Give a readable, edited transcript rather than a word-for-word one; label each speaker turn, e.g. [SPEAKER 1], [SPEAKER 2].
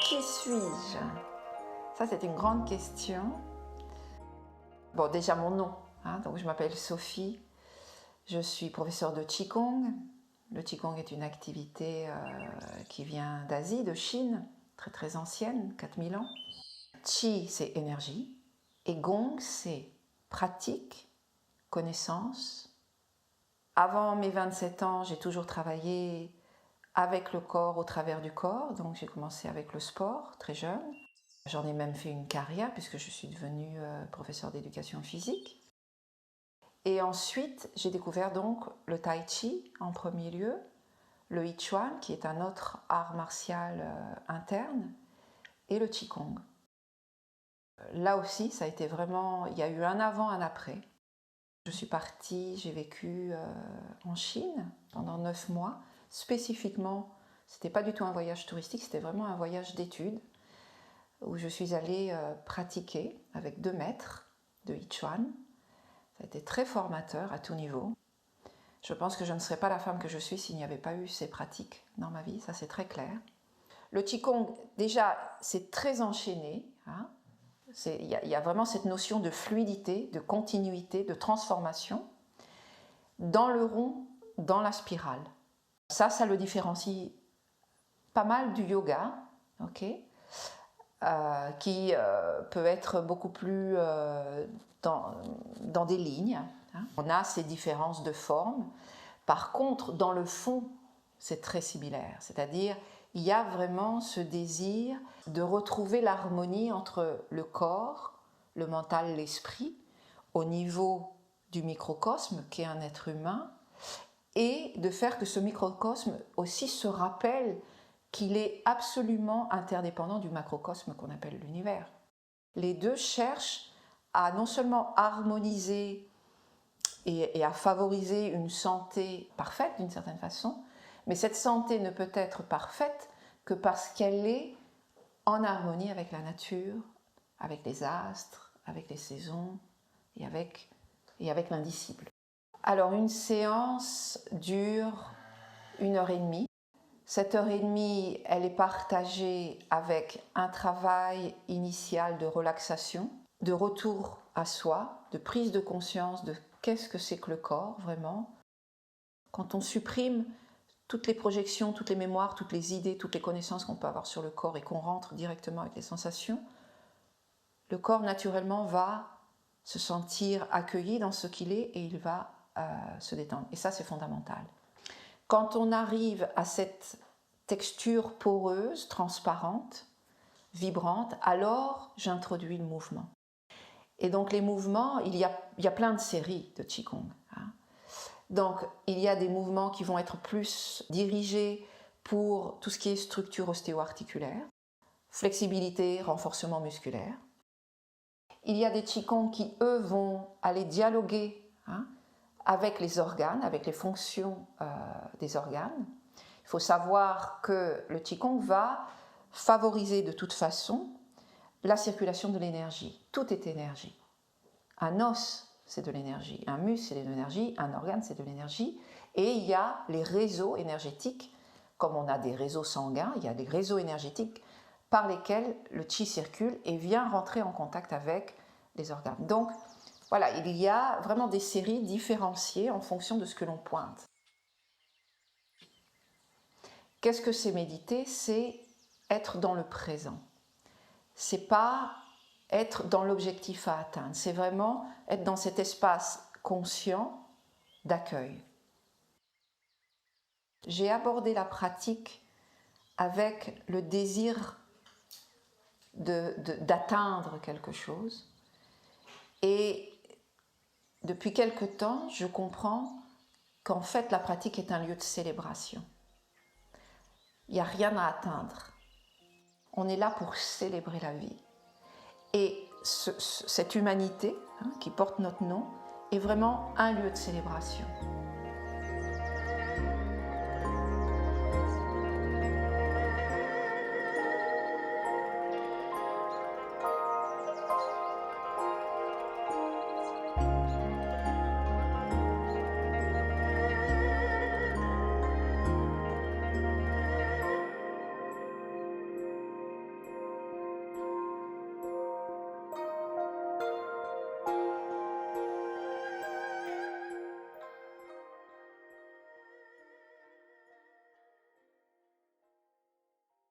[SPEAKER 1] Qui suis-je? Ça, c'est une grande question. Bon, déjà mon nom, donc je m'appelle Sophie. Je suis professeure de Qigong. Le Qigong est une activité qui vient d'Asie, de Chine, très très ancienne, 4000 ans. Qi, c'est énergie, et Gong, c'est pratique, connaissance. Avant mes 27 ans, j'ai toujours travaillé avec le corps, au travers du corps, donc j'ai commencé avec le sport, très jeune. J'en ai même fait une carrière puisque je suis devenue professeure d'éducation physique. Et ensuite, j'ai découvert donc le Tai Chi en premier lieu, le I Chuan qui est un autre art martial interne, et le Qigong. Là aussi, ça a été vraiment, il y a eu un avant, un après. Je suis partie, j'ai vécu en Chine pendant 9 mois. Spécifiquement, c'était pas du tout un voyage touristique, c'était vraiment un voyage d'études où je suis allée pratiquer avec 2 maîtres de I Chuan. Ça a été très formateur à tout niveau. Je pense que je ne serais pas la femme que je suis s'il n'y avait pas eu ces pratiques dans ma vie, ça c'est très clair. Le Qigong, déjà, c'est très enchaîné. Il y a vraiment cette notion de fluidité, de continuité, de transformation dans le rond, dans la spirale. Ça le différencie pas mal du yoga, qui peut être beaucoup plus dans des lignes. On a ces différences de forme. Par contre, dans le fond, c'est très similaire. C'est-à-dire, il y a vraiment ce désir de retrouver l'harmonie entre le corps, le mental, l'esprit, au niveau du microcosme, qui est un être humain, et de faire que ce microcosme aussi se rappelle qu'il est absolument interdépendant du macrocosme qu'on appelle l'univers. Les deux cherchent à non seulement harmoniser et à favoriser une santé parfaite d'une certaine façon, mais cette santé ne peut être parfaite que parce qu'elle est en harmonie avec la nature, avec les astres, avec les saisons et avec l'indicible. Alors une séance dure 1h30. Cette heure et demie, elle est partagée avec un travail initial de relaxation, de retour à soi, de prise de conscience de qu'est-ce que c'est que le corps vraiment. Quand on supprime toutes les projections, toutes les mémoires, toutes les idées, toutes les connaissances qu'on peut avoir sur le corps et qu'on rentre directement avec les sensations, le corps naturellement va se sentir accueilli dans ce qu'il est et il va se détendre. Et ça, c'est fondamental. Quand on arrive à cette texture poreuse, transparente, vibrante, alors j'introduis le mouvement. Et donc les mouvements, il y a plein de séries de Qigong. Donc il y a des mouvements qui vont être plus dirigés pour tout ce qui est structure ostéo-articulaire, flexibilité, renforcement musculaire. Il y a des Qigong qui, eux, vont aller dialoguer avec les organes, avec les fonctions des organes. Il faut savoir que le Qigong va favoriser de toute façon la circulation de l'énergie. Tout est énergie. Un os, c'est de l'énergie. Un muscle, c'est de l'énergie. Un organe, c'est de l'énergie. Et il y a les réseaux énergétiques, comme on a des réseaux sanguins, il y a des réseaux énergétiques par lesquels le Qi circule et vient rentrer en contact avec les organes. Donc, voilà, il y a vraiment des séries différenciées en fonction de ce que l'on pointe. Qu'est-ce que c'est méditer? C'est être dans le présent. C'est pas être dans l'objectif à atteindre. C'est vraiment être dans cet espace conscient d'accueil. J'ai abordé la pratique avec le désir d'atteindre quelque chose. Et depuis quelque temps, je comprends qu'en fait, la pratique est un lieu de célébration. Il n'y a rien à atteindre. On est là pour célébrer la vie. Et cette humanité qui porte notre nom est vraiment un lieu de célébration.